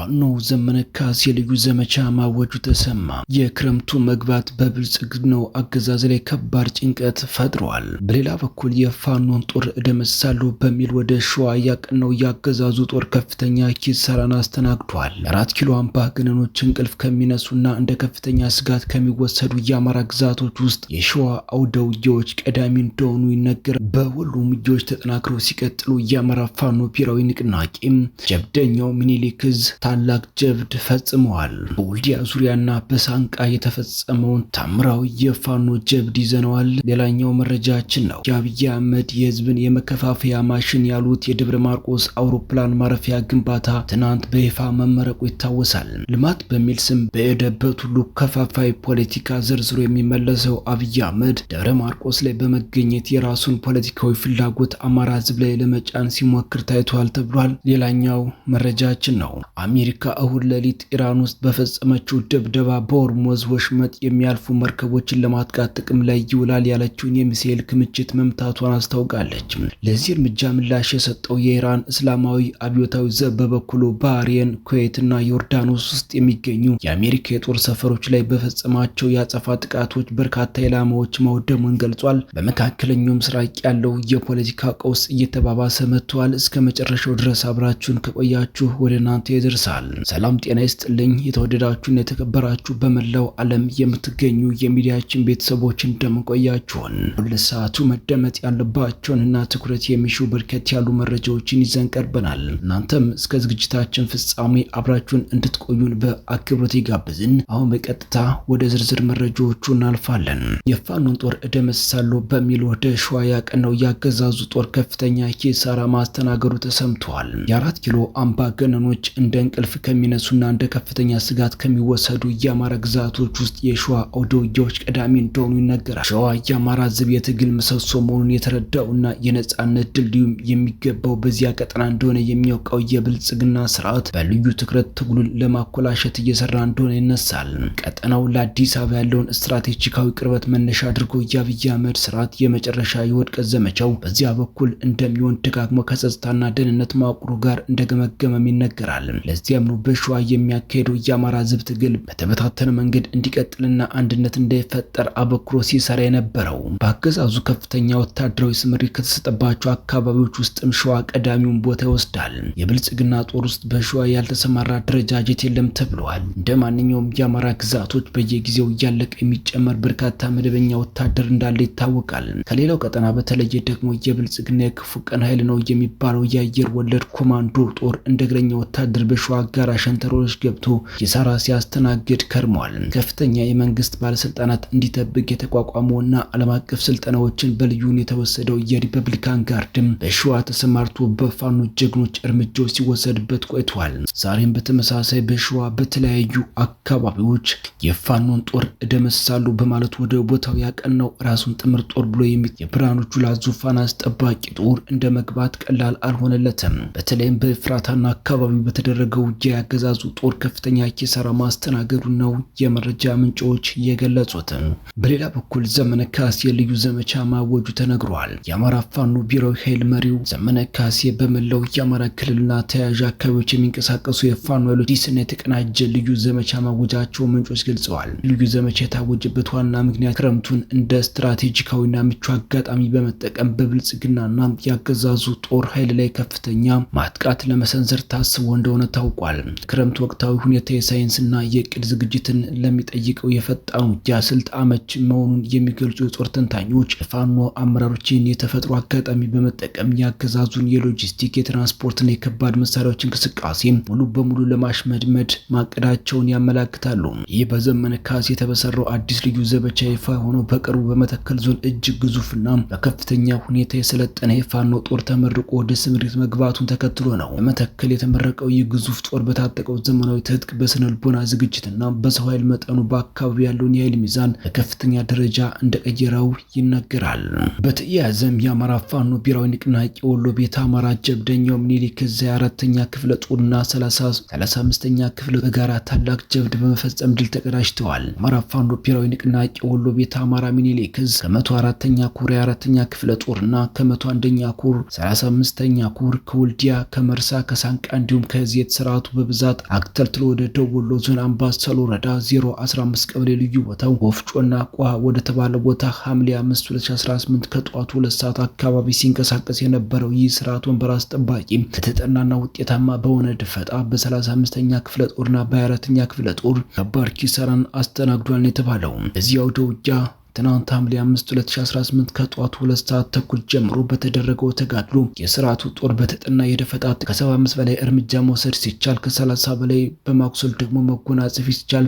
ፋኖ ዘመነ ካሴ ልዩ ዘመቻ ማወጁ ተሰማ። የክረምቱ መግባት በብልጽግናው አገዛዝ ላይ ከባድ ጭንቀት ፈጥሯል። በሌላ በኩል የፋኖን ጦር እደመሳለሁ በሚል ወደ ሸዋ ያቀናው ያገዛዙ ጦር ከፍተኛ ኪሳራን አስተናግዷል። 4 ኪሎ አምባገነኖች እንቅልፍ ከሚነሱና እንደ ከፍተኛ ስጋት ከሚወሰዱ የአማራ ግዛቶች ውስጥ የሸዋ አውደ ውጊያዎች ቀዳሚ እንደሆኑ ይነገራል። በሁሉም ውጊያዎች ተጠናክረው ሲቀጥሉ የአማራ ፋኖ ብሔራዊ ንቅናቄ ጀብደኛው ሚኒሊክ ዕዝ ታላቅ ጀብድ ፈጽመዋል። በወልዲያ ዙሪያና በሳንቃ የተፈጸመውን ታምራዊ የፋኖ ጀብድ ይዘነዋል። ሌላኛው መረጃችን ነው። የአብይ አህመድ የህዝብን የመከፋፈያ ማሽን ያሉት የደብረ ማርቆስ አውሮፕላን ማረፊያ ግንባታ ትናንት በይፋ መመረቁ ይታወሳል። ልማት በሚል ስም በሄደበት ሁሉ ከፋፋይ ፖለቲካ ዘርዝሮ የሚመለሰው አብይ አህመድ ደብረ ማርቆስ ላይ በመገኘት የራሱን ፖለቲካዊ ፍላጎት አማራ ህዝብ ላይ ለመጫን ሲሞክር ታይቷል ተብሏል። ሌላኛው መረጃችን ነው። አሜሪካ እሁድ ሌሊት ኢራን ውስጥ በፈጸመችው ድብደባ በሆርሙዝ ወሽመጥ የሚያልፉ መርከቦችን ለማጥቃት ጥቅም ላይ ይውላል ያለችውን የሚሳኤል ክምችት መምታቷን አስታውቃለች። ለዚህ እርምጃ ምላሽ የሰጠው የኢራን እስላማዊ አብዮታዊ ዘብ በበኩሉ ባህሬን፣ ኩዌትና ዮርዳኖስ ውስጥ የሚገኙ የአሜሪካ የጦር ሰፈሮች ላይ በፈጸማቸው የአጸፋ ጥቃቶች በርካታ ኢላማዎች ማውደሙን ገልጿል። በመካከለኛው ምስራቅ ያለው የፖለቲካ ቀውስ እየተባባሰ መጥቷል። እስከ መጨረሻው ድረስ አብራችሁን ከቆያችሁ ወደ እናንተ ይደርሳል። ሰላም ጤና ይስጥልኝ። የተወደዳችሁና የተከበራችሁ በመላው ዓለም የምትገኙ የሚዲያችን ቤተሰቦች እንደምንቆያችሁን ለሰዓቱ መደመጥ ያለባቸውንና ትኩረት የሚሹ በርከት ያሉ መረጃዎችን ይዘን ቀርበናል። እናንተም እስከ ዝግጅታችን ፍጻሜ አብራችሁን እንድትቆዩን በአክብሮት ይጋብዝን። አሁን በቀጥታ ወደ ዝርዝር መረጃዎቹ እናልፋለን። የፋኖን ጦር እደመሳለሁ በሚል ወደ ሸዋ ያቀናው ያገዛዙ ጦር ከፍተኛ ኪሳራ ማስተናገዱ ተሰምቷል። የ4 ኪሎ አምባገነኖች እንደ እንቅልፍ ከሚነሱና እንደ ከፍተኛ ስጋት ከሚወሰዱ የአማራ ግዛቶች ውስጥ የሸዋ አውደ ውጊያዎች ቀዳሚ እንደሆኑ ይነገራል። ሸዋ የአማራ ህዝብ የትግል ምሰሶ መሆኑን የተረዳውና የነጻነት ድልድዩም የሚገባው በዚያ ቀጠና እንደሆነ የሚያውቀው የብልጽግና ስርዓት በልዩ ትኩረት ትግሉን ለማኮላሸት እየሰራ እንደሆነ ይነሳል። ቀጠናው ለአዲስ አበባ ያለውን ስትራቴጂካዊ ቅርበት መነሻ አድርጎ የአብይ አህመድ ስርዓት የመጨረሻ የውድቀት ዘመቻው በዚያ በኩል እንደሚሆን ደጋግሞ ከጸጥታና ደህንነት መዋቅሩ ጋር እንደገመገመም ይነገራል። ለዚያም ነው በሸዋ የሚያካሄደው የአማራ ህዝብ ትግል በተበታተነ መንገድ እንዲቀጥልና አንድነት እንዳይፈጠር አበክሮ ሲሰራ የነበረው። በአገዛዙ ከፍተኛ ወታደራዊ ስምሪት ከተሰጠባቸው አካባቢዎች ውስጥም ሸዋ ቀዳሚውን ቦታ ይወስዳል። የብልጽግና ጦር ውስጥ በሸዋ ያልተሰማራ አደረጃጀት የለም ተብሏል። እንደ ማንኛውም የአማራ ግዛቶች በየጊዜው እያለቀ የሚጨመር በርካታ መደበኛ ወታደር እንዳለ ይታወቃል። ከሌላው ቀጠና በተለየ ደግሞ የብልጽግና የክፉ ቀን ኃይል ነው የሚባለው የአየር ወለድ ኮማንዶ ጦር እንደ እግረኛ ወታደር በሸዋ ጋራ ሸንተረሮች ገብቶ ኪሳራ ሲያስተናግድ ከርሟል። ከፍተኛ የመንግስት ባለስልጣናት እንዲጠብቅ የተቋቋመውና ዓለም አቀፍ ስልጠናዎችን በልዩ ሁኔታ የተወሰደው የሪፐብሊካን ጋርድም በሸዋ ተሰማርቶ በፋኖ ጀግኖች እርምጃዎች ሲወሰድበት ቆይቷል። ዛሬም በተመሳሳይ በሸዋ በተለያዩ አካባቢዎች የፋኖን ጦር እደመሳለሁ በማለት ወደ ቦታው ያቀናው ራሱን ጥምር ጦር ብሎ የብርሃኑ ጁላ ዙፋን አስጠባቂ ጦር እንደ መግባት ቀላል አልሆነለትም። በተለይም በፍራታና አካባቢው በተደረገው ውጊያ ያገዛዙ ጦር ከፍተኛ ኪሳራ ማስተናገዱ ነው የመረጃ ምንጮች የገለጹት። በሌላ በኩል ዘመነ ካሴ ልዩ ዘመቻ ማወጁ ተነግሯል። የአማራ ፋኖ ብሔራዊ ኃይል መሪው ዘመነ ካሴ በመላው የአማራ ክልልና ተያያዥ አካባቢዎች የሚንቀሳቀሱ የፋኖ ኃይሎች አዲስና የተቀናጀ ልዩ ዘመቻ ማወጃቸው ምንጮች ገልጸዋል። ልዩ ዘመቻ የታወጀበት ዋና ምክንያት ክረምቱን እንደ ስትራቴጂካዊና ምቹ አጋጣሚ በመጠቀም በብልጽግናና ያገዛዙ ጦር ኃይል ላይ ከፍተኛ ማጥቃት ለመሰንዘር ታስቦ እንደሆነ ታውቋል። ክረምት ወቅታዊ ሁኔታ የሳይንስና የቅድ ዝግጅትን ለሚጠይቀው የፈጣኑ ውጊያ ስልት አመች መሆኑን የሚገልጹ የጦር ተንታኞች የፋኖ አመራሮችን የተፈጥሮ አጋጣሚ በመጠቀም ያገዛዙን የሎጂስቲክ የትራንስፖርትና የከባድ መሳሪያዎች እንቅስቃሴ ሙሉ በሙሉ ለማሽመድመድ ማቀዳቸውን ያመላክታሉ። ይህ በዘመነ ካሴ የተበሰረው አዲስ ልዩ ዘመቻ ይፋ ሆነው በቅርቡ በመተከል ዞን እጅግ ግዙፍና በከፍተኛ ሁኔታ የሰለጠነ የፋኖ ጦር ተመርቆ ወደ ስምሪት መግባቱን ተከትሎ ነው። በመተከል የተመረቀው ይህ ግዙፍ ጦር በታጠቀው ዘመናዊ ትጥቅ በስነልቦና ዝግጅትና በሰው ኃይል መጠኑ በአካባቢው ያለውን የኃይል ሚዛን በከፍተኛ ደረጃ እንደቀየረው ይነገራል። በተያያዘም የአማራ ፋኖ ብሔራዊ ንቅናቄ ወሎ ቤተ አማራ ጀብደኛው ሚኒሊክ ዕዝ 4ኛ ክፍለ ጦርና 35ኛ ክፍለ በጋራ ታላቅ ጀብድ በመፈጸም ድል ተቀዳጅተዋል። አማራ ፋኖ ብሔራዊ ንቅናቄ ወሎ ቤተ አማራ ሚኒሊክ ዕዝ ከ104ኛ ኮር 4ኛ ክፍለ ጦርና ከ101ኛ ኮር 35ኛ ኮር ከወልዲያ ከመርሳ ከሳንቃ እንዲሁም ከዚህ የተሰራ ስርዓቱ በብዛት አክተልትሎ ወደ ደቡብ ወሎ ዞን አምባሰል ወረዳ 015 ቀበሌ ልዩ ቦታው ወፍጮና ቋ ወደ ተባለ ቦታ ሐምሌ 5 2018 ከጠዋቱ 2 ሰዓት አካባቢ ሲንቀሳቀስ የነበረው ይህ ስርዓቱን በራስ ጠባቂ በተጠናና ውጤታማ በሆነ ድፈጣ በ35ኛ ክፍለ ጦርና በ24ኛ ክፍለ ጦር ከባድ ኪሳራን አስተናግዷል የተባለው እዚያው አውደ ውጊያ ትናንት ሐምሌ 5 2018 ከጧቱ 2 ሰዓት ተኩል ጀምሮ በተደረገው ተጋድሎ የስርዓቱ ጦር በተጠና የደፈጣ ከ75 በላይ እርምጃ መውሰድ ሲቻል ከ30 በላይ በማቁሰል ደግሞ መጎናጸፍ ሲቻል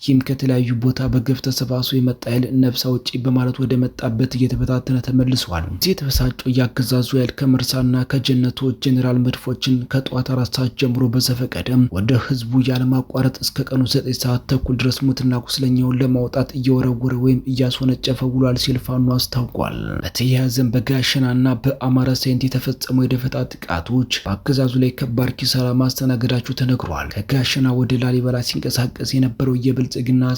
ይህም ከተለያዩ ቦታ በገፍ ተሰባስቦ የመጣ ኃይል ነፍስ አውጪ በማለት ወደ መጣበት እየተበታተነ ተመልሷል። እዚህ የተበሳጨው ያገዛዙ ኃይል ከመርሳና ከጀነቶ ጄኔራል መድፎችን ከጧት 4 ሰዓት ጀምሮ በዘፈቀደም ወደ ህዝቡ ያለማቋረጥ እስከ ቀኑ 9 ሰዓት ተኩል ድረስ ሙትና ቁስለኛውን ለማውጣት እየወረወረ ወይም እያስወነጨፈ ውሏል ሲል ፋኖ አስታውቋል። በተያያዘም በጋሸናና በአማራ ሳይንት የተፈጸሙ የደፈጣ ጥቃቶች በአገዛዙ ላይ ከባድ ኪሳራ ማስተናገዳቸው ተነግሯል። ከጋሸና ወደ ላሊበላ ሲንቀሳቀስ የነበረው የብልጽግና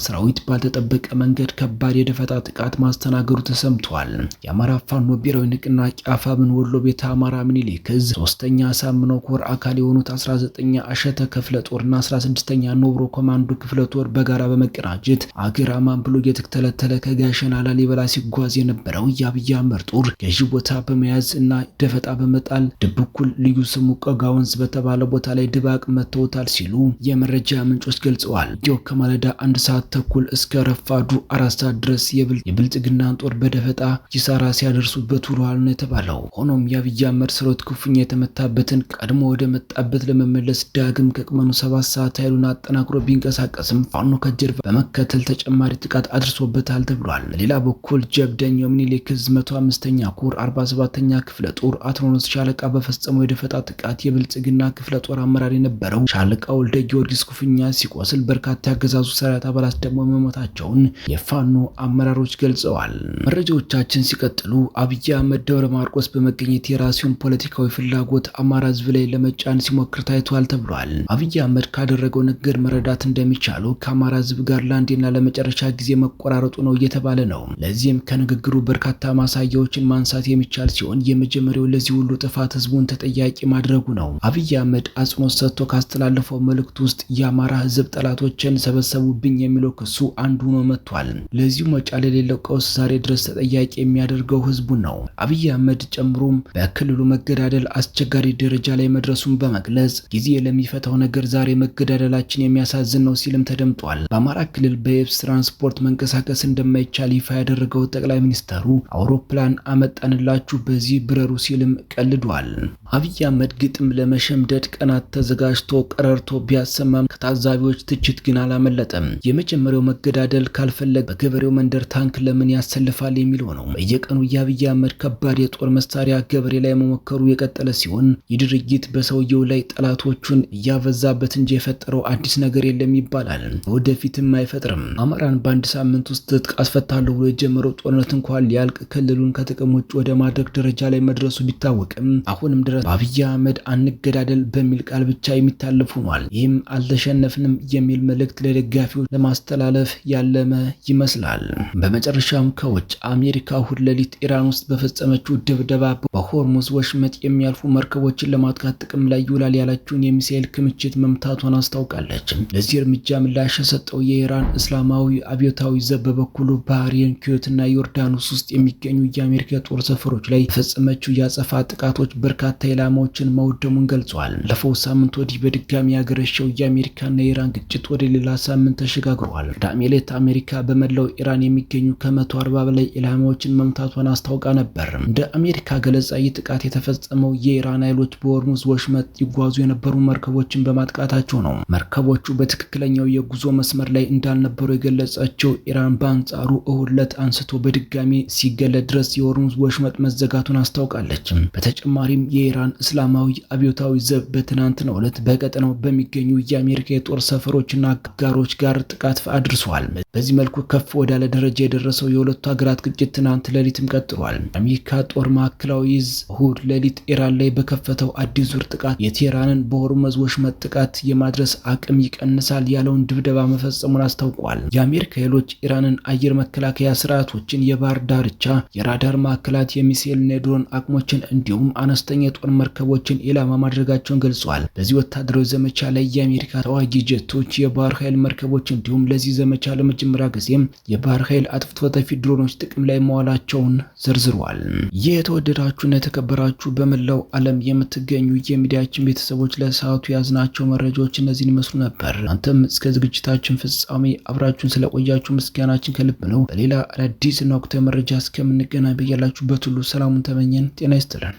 ሰራዊት ባልተጠበቀ መንገድ ከባድ የደፈጣ ጥቃት ማስተናገዱ ተሰምቷል። የአማራ ፋኖ ብሔራዊ ንቅናቄ አፋብን ወሎ ቤተ አማራ ምኒልክ ዕዝ 3ኛ ሳምነው ኮር አካል የሆኑት 19ኛ አሸተ ክፍለ ጦርና 16ኛ ኖብሮ ኮማንዶ ክፍለ ጦር በጋራ በመቀናጀት አገር አማን ብሎ የተተለተለ ከጋሸና ላሊበላ ሲጓዝ የነበረው የአብይ አህመድ ጦር ገዢ ቦታ በመያዝ እና ደፈጣ በመጣል ድብኩል ልዩ ስሙ ቆጋ ወንዝ በተባለ ቦታ ላይ ድባቅ መተውታል ሲሉ የመረጃ ምንጮች ገልጸዋል። ይኸው ከማለዳ 1 ሰዓት ተኩል እስከ ረፋዱ 4 ሰዓት ድረስ የብልጽግናን ጦር በደፈጣ ኪሳራ ሲያደርሱበት ውለዋል ነው የተባለው። ሆኖም የአብይ አህመድ ሰራዊት ክፉኛ የተመታበትን ቀድሞ ወደ መጣበት ለመመለስ ዳግም ከቀኑ 7 ሰዓት ኃይሉን አጠናክሮ ቢንቀሳቀስም ፋኖ ከጀርባ በመከተል ተጨማሪ ጥቃት አድርሶበታል ተብሏል። በሌላ በኩል ጀብደኛው ምኒልክ ዕዝ 105ኛ ኮር 47ኛ ክፍለ ጦር አትሮኖስ ሻለቃ በፈጸመው የደፈጣ ጥቃት የብልጽግና ክፍለ ጦር አመራር የነበረው ሻለቃ ወልደ ጊዮርጊስ ክፉኛ ሲቆስል በርካታ ያገዛዙ ሰራዊት አባላት ደግሞ መሞታቸውን የፋኖ አመራሮች ገልጸዋል። መረጃዎቻችን ሲቀጥሉ አብይ አህመድ ደብረ ማርቆስ በመገኘት የራሱን ፖለቲካዊ ፍላጎት አማራ ህዝብ ላይ ለመጫን ሲሞክር ታይቷል ተብሏል። አብይ አህመድ ካደረገው ንግግር መረዳት እንደሚቻለው ከአማራ ህዝብ ጋር ለአንዴና ለመጨረሻ ጊዜ መቆራረጡ ነው እየተባለ ነው። ለዚህም ከንግግሩ በርካታ ማሳያዎችን ማንሳት የሚቻል ሲሆን የመጀመሪያው ለዚህ ሁሉ ጥፋት ህዝቡን ተጠያቂ ማድረጉ ነው። አብይ አህመድ አጽንኦት ሰጥቶ ካስተላለፈው መልእክት ውስጥ የአማራ ህዝብ ጠላቶችን ሰበሰቡብኝ የሚለው ክሱ አንዱ ነው መጥቷል። ለዚሁ መጫል የሌለው ቀውስ ዛሬ ድረስ ተጠያቂ የሚያደርገው ህዝቡን ነው። አብይ አህመድ ጨምሮም በክልሉ መገዳደል አስቸጋሪ ደረጃ ላይ መድረሱን በመግለጽ ጊዜ ለሚፈታው ነገር ዛሬ መገዳደላችን የሚያሳዝን ነው ሲልም ተደምጧል። በአማራ ክልል በየብስ ትራንስፖርት መንቀሳቀስ እንደማይቻል ይፋ ያደረገው ጠቅላይ ሚኒስተሩ አውሮፕላን አመጣንላችሁ በዚህ ብረሩ ሲልም ቀልዷል። አብይ አህመድ ግጥም ለመሸምደድ ቀናት ተዘጋጅቶ ቀረርቶ ቢያሰማም ከታዛቢዎች ትችት ግን አላመለጠም። የመጀመሪያው መገዳደል ካልፈለገ በገበሬው መንደር ታንክ ለምን ያሰልፋል የሚለው ነው። በየቀኑ የአብይ አህመድ ከባድ የጦር መሳሪያ ገበሬ ላይ መሞከሩ የቀጠለ ሲሆን ይህ ድርጊት በሰውየው ላይ ጠላቶቹን እያበዛበት እንጂ የፈጠረው አዲስ ነገር የለም ይባላል። ወደፊትም አይፈጥርም። አማራን በአንድ ሳምንት ውስጥ ትጥቅ አስፈታለሁ ብሎ የጀመረው ጦርነት እንኳን ሊያልቅ ክልሉን ከጥቅም ውጭ ወደ ማድረግ ደረጃ ላይ መድረሱ ቢታወቅም አሁንም ድረስ በአብይ አህመድ አንገዳደል በሚል ቃል ብቻ የሚታለፍ ሆኗል። ይህም አልተሸነፍንም የሚል መልእክት ለደጋፊዎች ለማስተላለፍ ያለመ ይመስላል። በመጨረሻም ከውጭ አሜሪካ እሁድ ሌሊት ኢራን ውስጥ በፈጸመችው ድብደባ በሆርሙዝ ወሽመጥ የሚያልፉ መርከቦችን ለማጥቃት ጥቅም ላይ ይውላል ያለችውን የሚሳኤል ክምችት መምታቷን አስታውቃለች። ለዚህ እርምጃ ምላሽ የሰጠው የኢራን እስላማዊ አብዮታዊ ዘብ በበኩሉ ባህሬን፣ ኩዌትና ዮርዳኖስ ውስጥ የሚገኙ የአሜሪካ የጦር ሰፈሮች ላይ የፈጸመችው የአጸፋ ጥቃቶች በርካታ ኢላማዎችን መውደሙን ገልጿል። ባለፈው ሳምንት ወዲህ በድጋሚ ያገረሸው የአሜሪካና የኢራን ግጭት ወደ ሌላ ሳምንት ተሸጋግሯል። ቅዳሜ ዕለት አሜሪካ በመላው ኢራን የሚገኙ ከ140 በላይ ኢላማዎችን መምታቷን አስታውቃ ነበር። እንደ አሜሪካ ገለጻ ይህ ጥቃት የተፈጸመው የኢራን ኃይሎች በሆርሙዝ ወሽመጥ ይጓዙ የነበሩ መርከቦችን በማጥቃታቸው ነው። መርከቦቹ በትክክለኛው የጉዞ መስመር ላይ እንዳልነበሩ የገለጸችው ኢራን በአንጻሩ እሁድ ዕለት አንስቶ በድጋሚ ሲገለጥ ድረስ የሆርሙዝ ወሽመጥ መዘጋቱን አስታውቃለች። በተጨማሪም የኢራን እስላማዊ አብዮታዊ ዘብ በትናንትናው ዕለት በቀጠናው በሚገኙ የአሜሪካ የጦር ሰፈሮችና አጋሮች ጋር ጥቃት አድርሷል። በዚህ መልኩ ከፍ ወዳለ ደረጃ የደረሰው የሁለቱ ሀገራት ግጭት ትናንት ሌሊትም ቀጥሏል። የአሜሪካ ጦር ማዕከላዊ ዕዝ እሁድ ሌሊት ኢራን ላይ በከፈተው አዲስ ዙር ጥቃት የቴህራንን በሆርሙዝ ወሽመጥ ጥቃት የማድረስ አቅም ይቀንሳል ያለውን ድብደባ መፈጸሙን አስታውቋል። የአሜሪካ ኃይሎች ኢራንን አየር መከላከያ የመከላከያ ስርዓቶችን፣ የባህር ዳርቻ፣ የራዳር ማዕከላት፣ የሚሳኤልና የድሮን አቅሞችን እንዲሁም አነስተኛ የጦር መርከቦችን ኢላማ ማድረጋቸውን ገልጿል። በዚህ ወታደራዊ ዘመቻ ላይ የአሜሪካ ተዋጊ ጀቶች፣ የባህር ኃይል መርከቦች እንዲሁም ለዚህ ዘመቻ ለመጀመሪያ ጊዜም የባህር ኃይል አጥፍቶ ጠፊ ድሮኖች ጥቅም ላይ መዋላቸውን ዘርዝሯል። የተወደዳችሁና የተከበራችሁ በመላው ዓለም የምትገኙ የሚዲያችን ቤተሰቦች ለሰዓቱ ያዝናቸው መረጃዎች እነዚህን ይመስሉ ነበር። አንተም እስከ ዝግጅታችን ፍጻሜ አብራችሁን ስለቆያችሁ ምስጋናችን ከልብ ነው። በሌላ አዳዲስና ወቅታዊ መረጃ እስከምንገናኝ በያላችሁበት ሁሉ ሰላሙን ተመኘን። ጤና ይስጥልን።